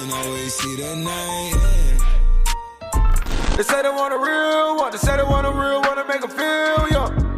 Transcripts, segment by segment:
can always see the name. They say they want a real one. They say they want a real one to make them feel young.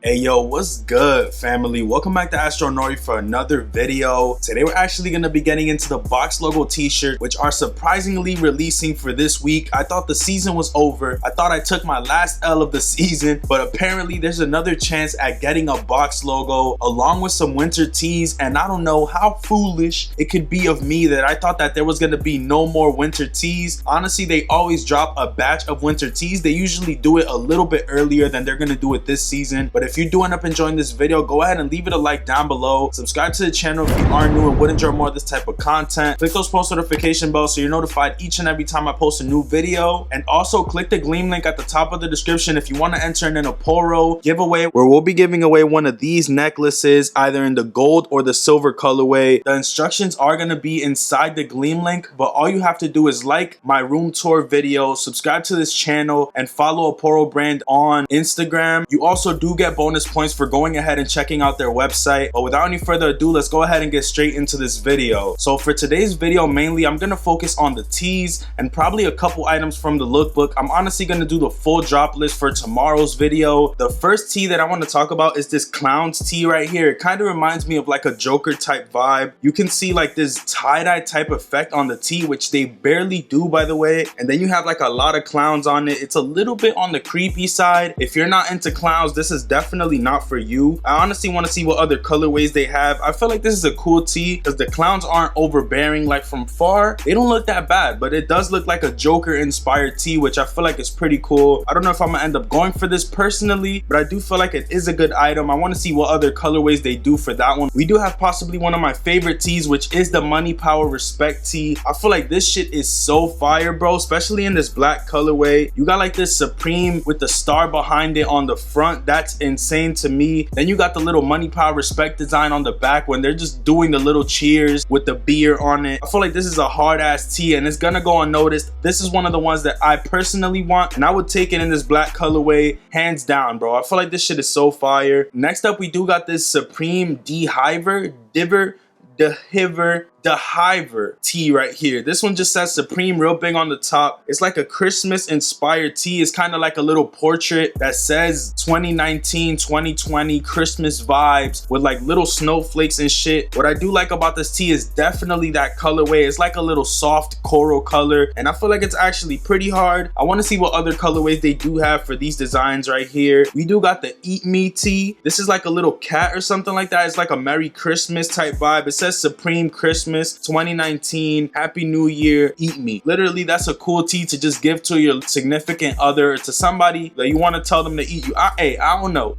Hey yo, what's good, family? Welcome back to Astronori for another video. Today we're actually going to be getting into the Box logo t-shirt, which are surprisingly releasing for this week. I thought the season was over. I thought I took my last L of the season, but apparently there's another chance at getting a Box logo along with some winter tees. And I don't know how foolish it could be of me that I thought that there was going to be no more winter tees. Honestly, they always drop a batch of winter tees. They usually do it a little bit earlier than they're going to do it this season. But if you do end up enjoying this video, go ahead and leave it a like down below. Subscribe to the channel if you are new and would enjoy more of this type of content. Click those post notification bells so you're notified each and every time I post a new video. And also click the Gleam link at the top of the description if you want to enter in a Poro giveaway where we'll be giving away one of these necklaces either in the gold or the silver colorway. The instructions are going to be inside the Gleam link, but all you have to do is like my room tour video, subscribe to this channel, and follow a Poro brand on Instagram. You also do get bonus points for going ahead and checking out their website. But without any further ado, let's go ahead and get straight into this video. So for today's video, mainly I'm gonna focus on the tees and probably a couple items from the lookbook. I'm honestly gonna do the full drop list for tomorrow's video. The first tee that I want to talk about is this clowns tee right here. It kind of reminds me of like a Joker type vibe. You can see like this tie-dye type effect on the tee, which they barely do, by the way. And then you have like a lot of clowns on it. It's a little bit on the creepy side. If you're not into clowns, this is definitely not for you. I honestly want to see what other colorways they have. I feel like this is a cool tee because the clowns aren't overbearing. Like from far, they don't look that bad, but it does look like a Joker inspired tee, which I feel like is pretty cool. I don't know if I'm gonna end up going for this personally, but I do feel like it is a good item. I want to see what other colorways they do for that one. We do have possibly one of my favorite tees, which is the Money Power Respect tee. I feel like this shit is so fire, bro, especially in this black colorway. You got like this Supreme with the star behind it on the front. That's insane to me. Then you got the little Money Power Respect design on the back when they're just doing the little cheers with the beer on it. I feel like this is a hard ass tee and it's gonna go unnoticed. This is one of the ones that I personally want and I would take it in this black colorway hands down, bro. I feel like this shit is so fire. Next up, we do got this Supreme the Hiver tee right here. This one just says Supreme real big on the top. It's like a Christmas inspired tee. It's kind of like a little portrait that says 2019 2020 Christmas vibes with like little snowflakes and shit. What I do like about this tee is definitely that colorway. It's like a little soft coral color and I feel like it's actually pretty hard. I want to see what other colorways they do have for these designs right here. We do got the Eat Me tee. This is like a little cat or something like that. It's like a Merry Christmas type vibe. It says Supreme Christmas 2019, Happy New Year, Eat Me. Literally, that's a cool tee to just give to your significant other, to somebody that you want to tell them to eat you. Hey, I don't know.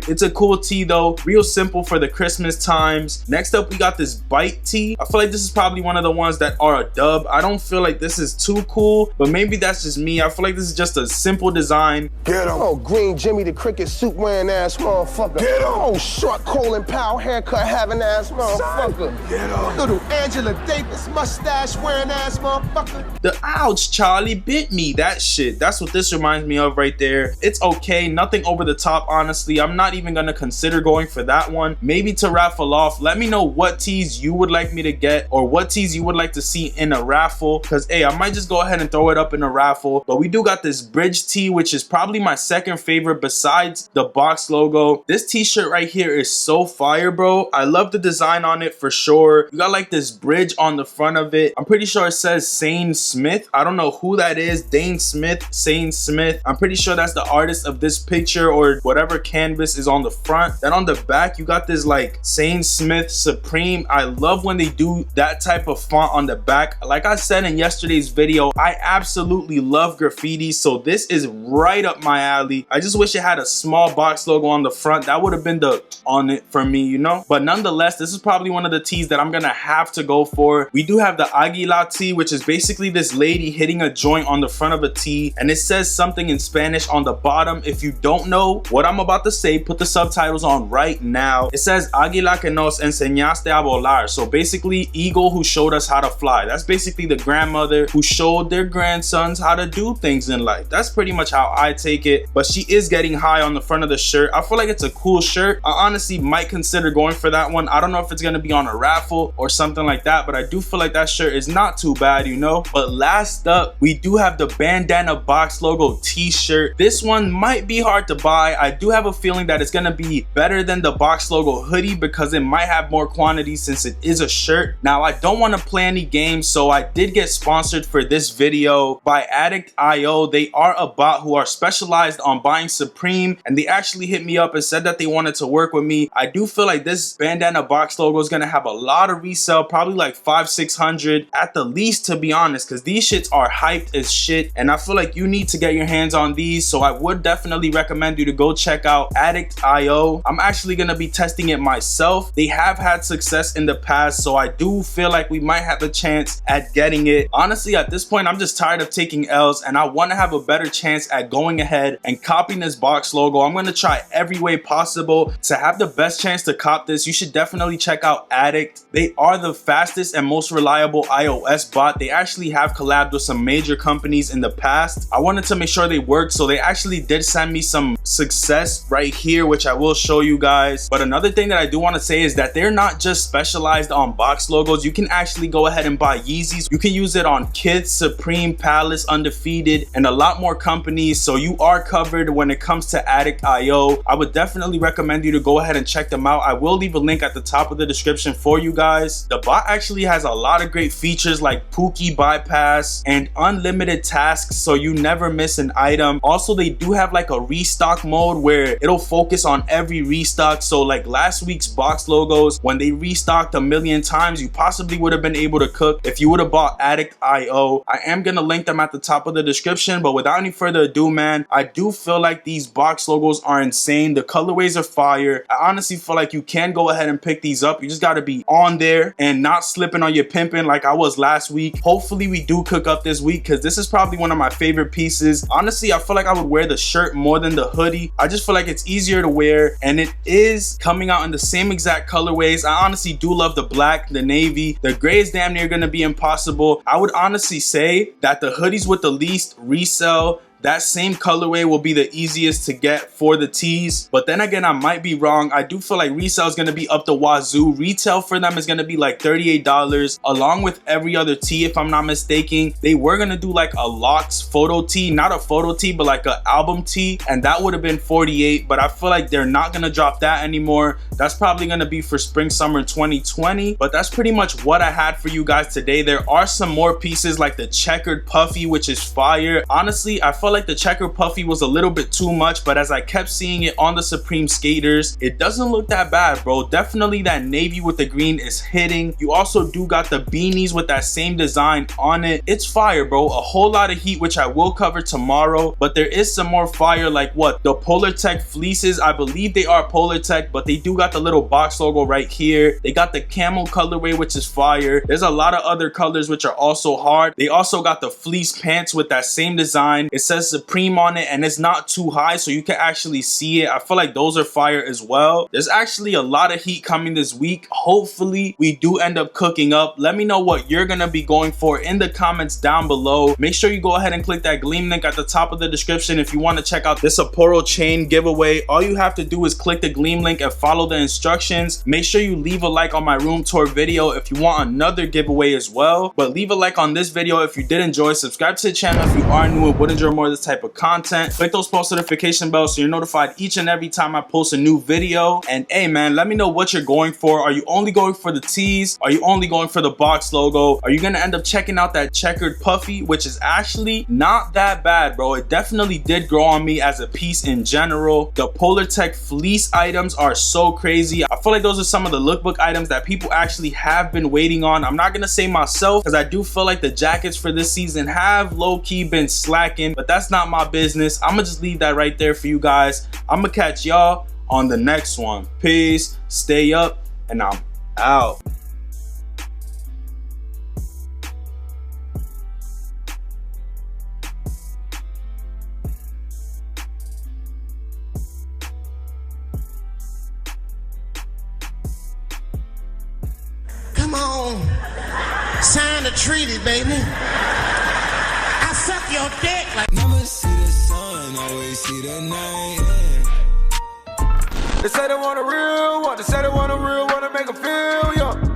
It's a cool tee though, real simple for the Christmas times. Next up, we got this Bite tee. I feel like this is probably one of the ones that are a dub. I don't feel like this is too cool, but maybe that's just me. I feel like this is just a simple design. Get him. Oh, Green Jimmy the cricket suit wearing ass motherfucker. Get him. Oh, short Colin Powell haircut having ass motherfucker. Get him. Little Angela Davis mustache wearing ass motherfucker. The ouch, Charlie bit me. That shit. That's what this reminds me of right there. It's okay. Nothing over the top, honestly. I'm not even gonna consider going for that one. Maybe to raffle off. Let me know what tees you would like me to get or what tees you would like to see in a raffle, because hey, I might just go ahead and throw it up in a raffle. But we do got this bridge tee, which is probably my second favorite besides the Box logo. This t-shirt right here is so fire, bro. I love the design on it for sure. You got like this bridge on the front of it. I'm pretty sure it says Sane Smith. I don't know who that is. Dane Smith, Sane Smith. I'm pretty sure that's the artist of this picture or whatever canvas is on the front. Then on the back, you got this like Sane Smith Supreme. I love when they do that type of font on the back. Like I said in yesterday's video, I absolutely love graffiti, so this is right up my alley. I just wish it had a small Box logo on the front. That would have been the on it for me, you know. But nonetheless, this is probably one of the tees that I'm gonna have to go for. We do have the Aggie T, which is basically this lady hitting a joint on the front of a tee, and it says something in Spanish on the bottom. If you don't know what I'm about to say, put the subtitles on right now. It says Águila que nos enseñaste a volar. So basically, eagle who showed us how to fly. That's basically the grandmother who showed their grandsons how to do things in life. That's pretty much how I take it. But she is getting high on the front of the shirt. I feel like it's a cool shirt. I honestly might consider going for that one. I don't know if it's gonna be on a raffle or something like that, but I do feel like that shirt is not too bad, you know. But last up, we do have the Bandana Box logo t-shirt. This one might be hard to buy. I do have a feeling that it's gonna be better than the Box logo hoodie because it might have more quantity since it is a shirt. Now, I don't want to play any games, so I did get sponsored for this video by Atticio. They are a bot who are specialized on buying Supreme, and they actually hit me up and said that they wanted to work with me. I do feel like this Bandana Box logo is gonna have a lot of resale, probably like 500-600 at the least, to be honest, because these shits are hyped as shit, and I feel like you need to get your hands on these. So I would definitely recommend you to go check out Atticio. I'm actually gonna be testing it myself. They have had success in the past, so I do feel like we might have a chance at getting it. Honestly, at this point, I'm just tired of taking L's, and I want to have a better chance at going ahead and copying this Box logo. I'm going to try every way possible to have the best chance to cop this. You should definitely check out Addict. They are the fastest and most reliable iOS bot. They actually have collabed with some major companies in the past. I wanted to make sure they worked, so they actually did send me some success right here, which I will show you guys. But another thing that I do want to say is that they're not just specialized on Box logos. You can actually go ahead and buy Yeezys. You can use it on Kids, Supreme, Palace, Undefeated, and a lot more companies. So you are covered when it comes to Addict.io. I would definitely recommend you to go ahead and check them out. I will leave a link at the top of the description for you guys. The bot actually has a lot of great features like Pookie bypass and unlimited tasks, so you never miss an item. Also, they do have like a restock mode where it'll focus on every restock. So like last week's Box logos, when they restocked a million times, you possibly would have been able to cook if you would have bought Addict.io. I am gonna link them at the top of the description, but without any further ado, man, I do feel like these Box logos are insane. The colorways are fire. I honestly feel like you can go ahead and pick these up. You just got to be on there and not slipping on your pimping like I was last week. Hopefully we do cook up this week because this is probably one of my favorite pieces. Honestly, I feel like I would wear the shirt more than the hoodie. I just feel like it's easier to wear, and it is coming out in the same exact colorways. I honestly do love the black, the navy. The gray is damn near gonna be impossible. I would honestly say that the hoodies with the least resell, that same colorway will be the easiest to get for the tees. But then again, I might be wrong. I do feel like resale is going to be up the wazoo. Retail for them is going to be like $38 along with every other tee, if I'm not mistaken. They were going to do like a Locks photo tee, not a photo tee, but like an album tee, and that would have been $48. But I feel like they're not going to drop that anymore. That's probably going to be for spring summer 2020. But that's pretty much what I had for you guys today. There are some more pieces like the checkered puffy, which is fire. Honestly, I feel like the checker puffy was a little bit too much, but as I kept seeing it on the Supreme skaters, it doesn't look that bad, bro. Definitely that navy with the green is hitting. You also do got the beanies with that same design on it. It's fire, bro. A whole lot of heat, which I will cover tomorrow, but there is some more fire, like what, the Polar Tech fleeces. I believe they are Polar Tech, but they do got the little Box logo right here. They got the camel colorway, which is fire. There's a lot of other colors which are also hard. They also got the fleece pants with that same design. It says Supreme on it, and it's not too high, so you can actually see it. I feel like those are fire as well. There's actually a lot of heat coming this week. Hopefully we do end up cooking up. Let me know what you're gonna be going for in the comments down below. Make sure you go ahead and click that Gleam link at the top of the description if you want to check out this Sapporo chain giveaway. All you have to do is click the Gleam link and follow the instructions. Make sure you leave a like on my room tour video if you want another giveaway as well, but leave a like on this video if you did enjoy. Subscribe to the channel if you are new and would enjoy more of this type of content. Click those post notification bells so you're notified each and every time I post a new video. And hey man, let me know what you're going for. Are you only going for the tees? Are you only going for the Box logo? Are you gonna end up checking out that checkered puffy, which is actually not that bad, bro? It definitely did grow on me as a piece in general. The Polar Tech fleece items are so crazy. I feel like those are some of the lookbook items that people actually have been waiting on. I'm not gonna say myself, because I do feel like the jackets for this season have low-key been slacking, but that's not my business. I'm gonna just leave that right there for you guys. I'm gonna catch y'all on the next one. Peace, stay up, and I'm out. Sign the treaty, baby. I suck your dick like. Never see the sun, always see the night. Yeah. They say they want a real one, they say they want a real one to make them feel young.